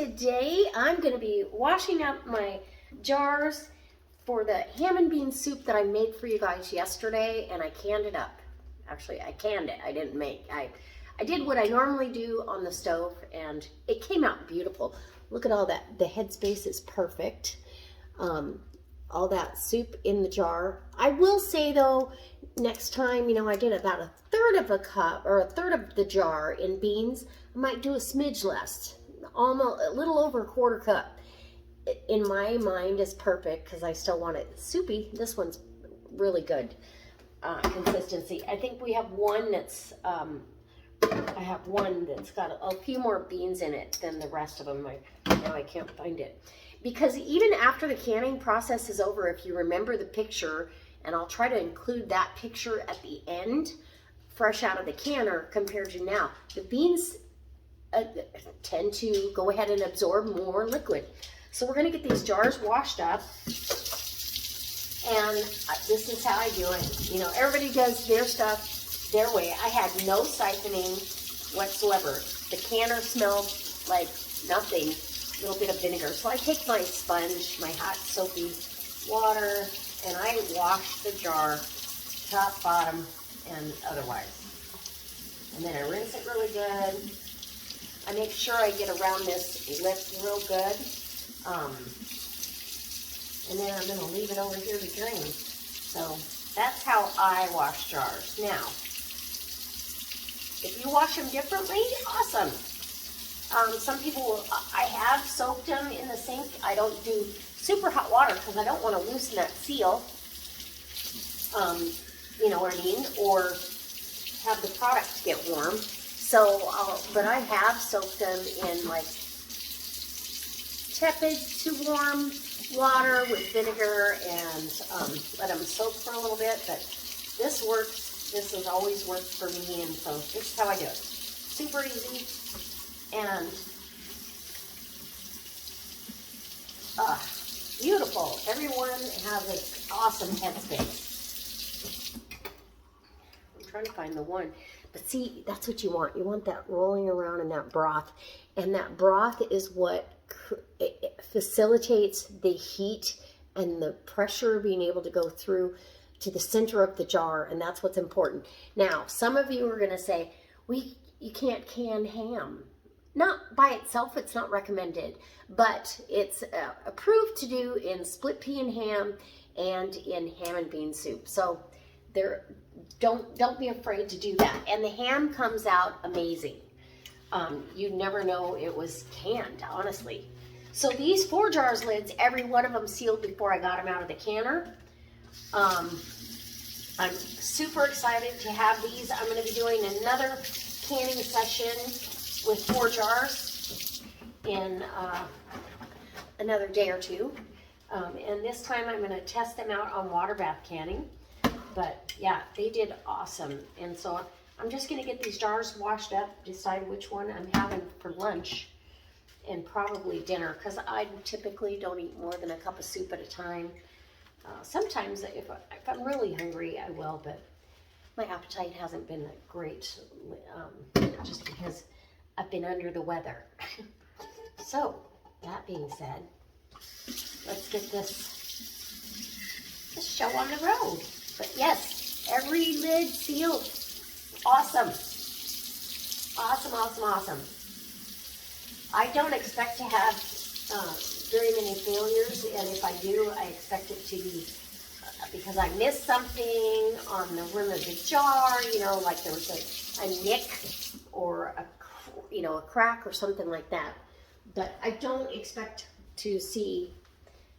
today I'm going to be washing up my jars for the ham and bean soup that I made for you guys yesterday, and I canned it up. Actually, I canned it. I didn't make. I did what I normally do on the stove, and it came out beautiful. Look at all that. The headspace is perfect. All that soup in the jar. I will say though, next time, I did about a third of a cup or a third of the jar in beans. I might do a smidge less, almost a little over a quarter cup. In my mind is perfect because I still want it soupy. This one's really good consistency. I think we have one that's, I have one that's got a few more beans in it than the rest of them. Now I can't find it. Because even after the canning process is over, if you remember the picture, and I'll try to include that picture at the end, fresh out of the canner compared to now, the beans tend to go ahead and absorb more liquid. So we're going to get these jars washed up, and this is how I do it. Everybody does their stuff their way. I had no siphoning whatsoever. The canner smelled like nothing. A little bit of vinegar. So I take my sponge, my hot soapy water, and I wash the jar, top, bottom, and otherwise. And then I rinse it really good. I make sure I get around this lip real good. And then I'm going to leave it over here to drain. So that's how I wash jars. Now, if you wash them differently, awesome. Some people, I have soaked them in the sink. I don't do super hot water because I don't want to loosen that seal. You know what I mean? Or have the product get warm. So, but I have soaked them in like tepid to warm water with vinegar and let them soak for a little bit. But this works. This has always worked for me, and so this is how I do it. Super easy. And beautiful. Everyone has an awesome headspace. I'm trying to find the one. But see, that's what you want. You want that rolling around in that broth. And that broth is what facilitates the heat and the pressure being able to go through to the center of the jar. And that's what's important. Now, some of you are going to say, you can't can ham. Not by itself, it's not recommended, but it's approved to do in split pea and ham and in ham and bean soup. So don't be afraid to do that. And the ham comes out amazing. You'd never know it was canned, honestly. So these Forjars lids, every one of them sealed before I got them out of the canner. I'm super excited to have these. I'm going to be doing another canning session with Forjars in another day or two. And this time I'm going to test them out on water bath canning. But yeah, they did awesome. And so I'm just going to get these jars washed up, decide which one I'm having for lunch and probably dinner, because I typically don't eat more than a cup of soup at a time. Sometimes if I'm really hungry, I will, but my appetite hasn't been great just because I've been under the weather. So, that being said, let's get this show on the road. But yes, every lid sealed. Awesome. Awesome, awesome, awesome. I don't expect to have very many failures, and if I do, I expect it to be because I missed something on the rim of the jar, like there was a nick or a crack or something like that. But I don't expect to see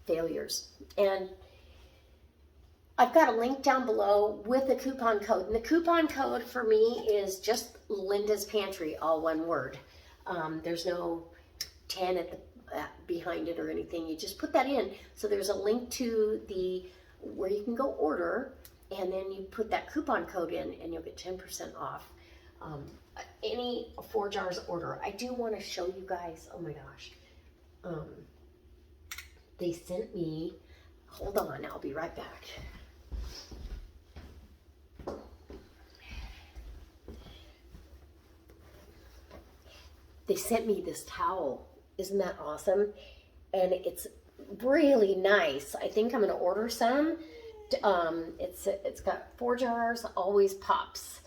failures. And I've got a link down below with a coupon code. And the coupon code for me is just Linda's Pantry, all one word. There's no 10 at the behind it or anything. You just put that in. So there's a link to where you can go order, and then you put that coupon code in and you'll get 10% off any Forjars order. I do want to show you guys, oh my gosh, they sent me, hold on, I'll be right back. They sent me this towel Isn't that awesome? And it's really nice. I think I'm going to order some. It's got Forjars, always pops,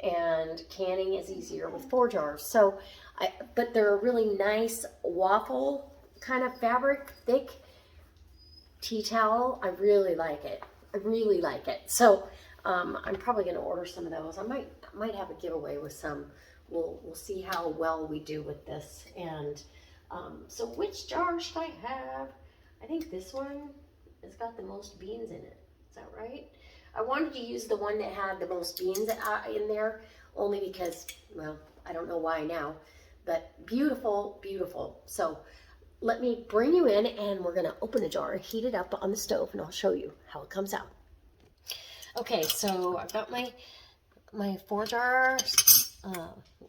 and canning is easier with Forjars. So, but they're a really nice waffle kind of fabric, thick tea towel. I really like it. I really like it. So, I'm probably going to order some of those. I might have a giveaway with some. We'll see how well we do with this. And so which jar should I have? I think this one has got the most beans in it. Is that right? I wanted to use the one that had the most beans in there, only because, well, I don't know why now, but beautiful, beautiful. So let me bring you in, and we're going to open a jar, heat it up on the stove, and I'll show you how it comes out. Okay, so I've got my 4-jar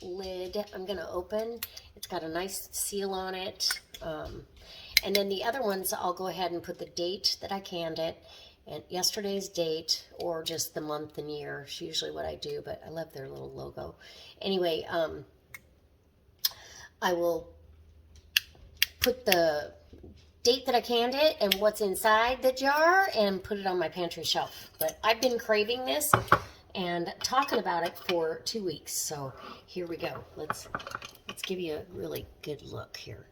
lid I'm going to open. It's got a nice seal on it. And then the other ones, I'll go ahead and put the date that I canned it, and yesterday's date, or just the month and year. It's usually what I do, but I love their little logo. Anyway, I will put the date that I canned it and what's inside the jar and put it on my pantry shelf. But I've been craving this and talking about it for 2 weeks. So here we go. Let's give you a really good look here.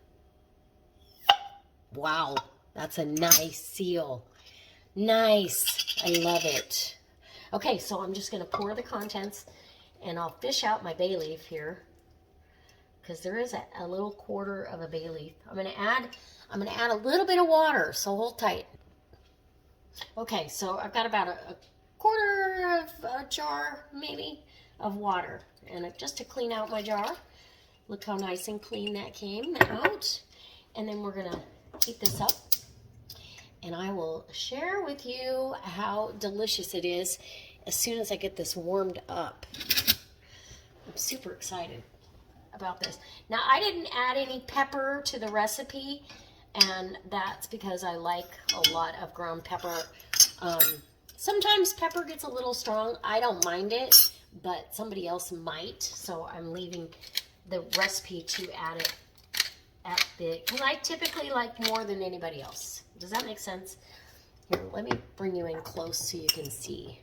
Wow, that's a nice seal. Nice. I love it. Okay, so I'm just going to pour the contents, and I'll fish out my bay leaf here, because there is a little quarter of a bay leaf. I'm going to add a little bit of water, so hold tight. Okay, so I've got about a quarter of a jar, maybe, of water, and just to clean out my jar. Look how nice and clean that came out. And then we're going to heat this up, and I will share with you how delicious it is as soon as I get this warmed up. I'm super excited about this. Now, I didn't add any pepper to the recipe, and that's because I like a lot of ground pepper. Sometimes pepper gets a little strong. I don't mind it, but somebody else might, so I'm leaving the recipe to add it because I typically like more than anybody else. Does that make sense? Here, let me bring you in close so you can see.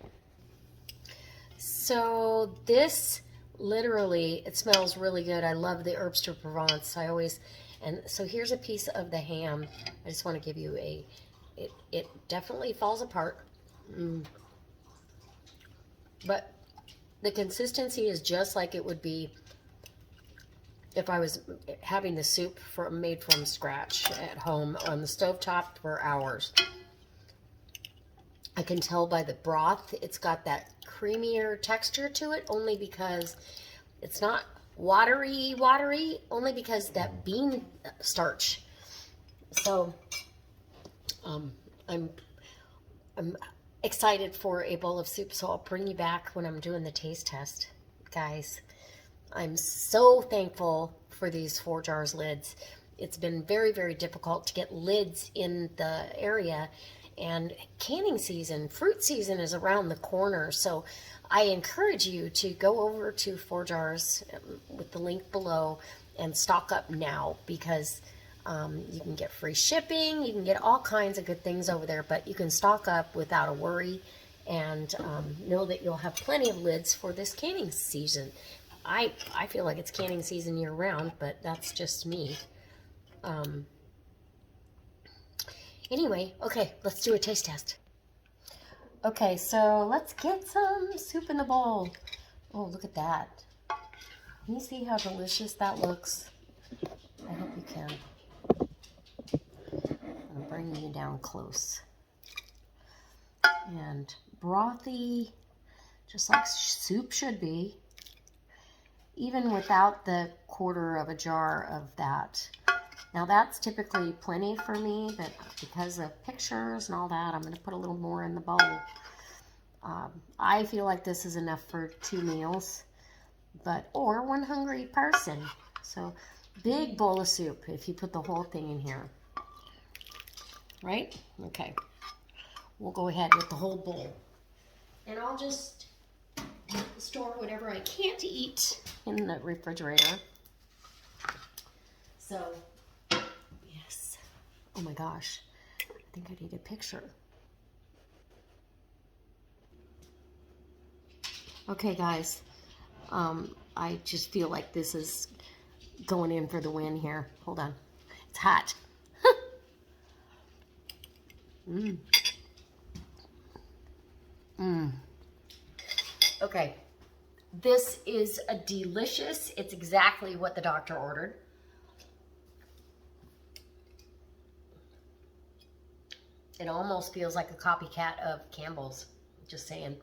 So this literally, it smells really good. I love the herbs de Provence. And so here's a piece of the ham. I just want to give you it definitely falls apart. But the consistency is just like it would be if I was having the soup made from scratch at home on the stovetop for hours. I can tell by the broth, it's got that creamier texture to it, only because it's not watery, only because that bean starch. So I'm excited for a bowl of soup, so I'll bring you back when I'm doing the taste test, guys. I'm so thankful for these Forjars lids. It's been very, very difficult to get lids in the area, and canning season, fruit season is around the corner. So I encourage you to go over to Forjars with the link below and stock up now, because you can get free shipping, you can get all kinds of good things over there, but you can stock up without a worry, and know that you'll have plenty of lids for this canning season. I feel like it's canning season year round, but that's just me. Anyway, okay, let's do a taste test. Okay, so let's get some soup in the bowl. Oh, look at that. Can you see how delicious that looks? I hope you can. I'm bringing you down close. And brothy, just like soup should be, even without the quarter of a jar of that. Now that's typically plenty for me, but because of pictures and all that, I'm going to put a little more in the bowl. I feel like this is enough for 2 meals, or one hungry person. So big bowl of soup if you put the whole thing in here. Right? Okay. We'll go ahead with the whole bowl. And I'll just store whatever I can't eat in the refrigerator. So Oh my gosh, I think I need a picture. Okay, guys, I just feel like this is going in for the win here. Hold on. It's hot. Mmm. Mmm. Okay. This is a delicious. It's exactly what the doctor ordered. It almost feels like a copycat of Campbell's. Just saying.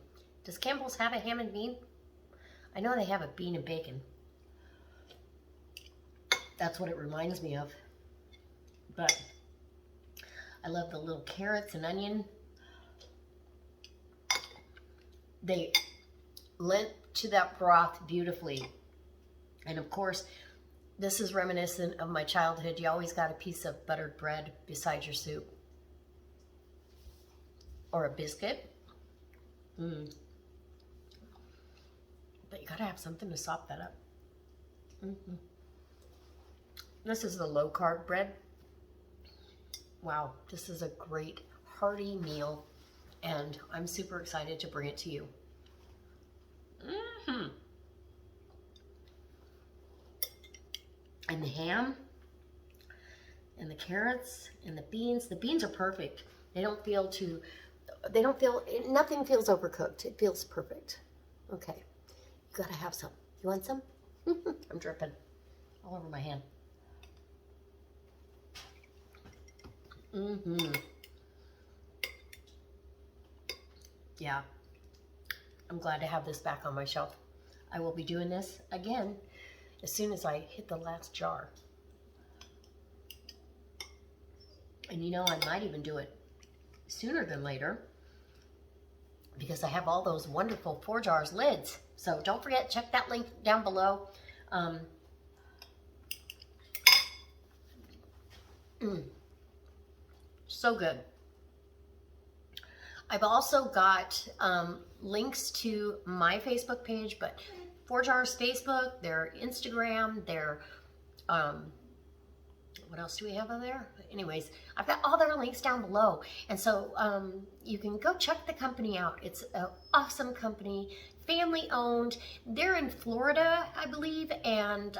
Does Campbell's have a ham and bean? I know they have a bean and bacon. That's what it reminds me of. But I love the little carrots and onion. They lent to that broth beautifully. And of course, this is reminiscent of my childhood. You always got a piece of buttered bread beside your soup. Or a biscuit. But you gotta have something to sop that up. This is the low carb bread. Wow, this is a great hearty meal, and I'm super excited to bring it to you. And the ham, and the carrots, and the beans. The beans are perfect. Nothing feels overcooked. It feels perfect. Okay, you gotta have some. You want some? I'm dripping all over my hand. Yeah, I'm glad to have this back on my shelf. I will be doing this again as soon as I hit the last jar. And you know, I might even do it sooner than later because I have all those wonderful Forjars lids. So don't forget, check that link down below. So good. I've also got links to my Facebook page, but Forjars Facebook, their Instagram, their what else do we have on there? Anyways, I've got all their links down below, and so you can go check the company out. It's an awesome company, family owned. They're in Florida, I believe, and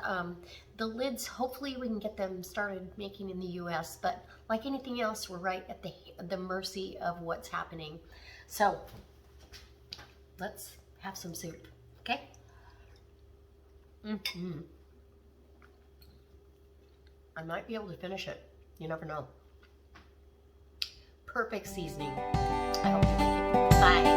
the lids, hopefully we can get them started making in the US, but like anything else, we're right at the mercy of what's happening. So let's have some soup, okay? I might be able to finish it. You never know. Perfect seasoning. I hope you like it. Bye.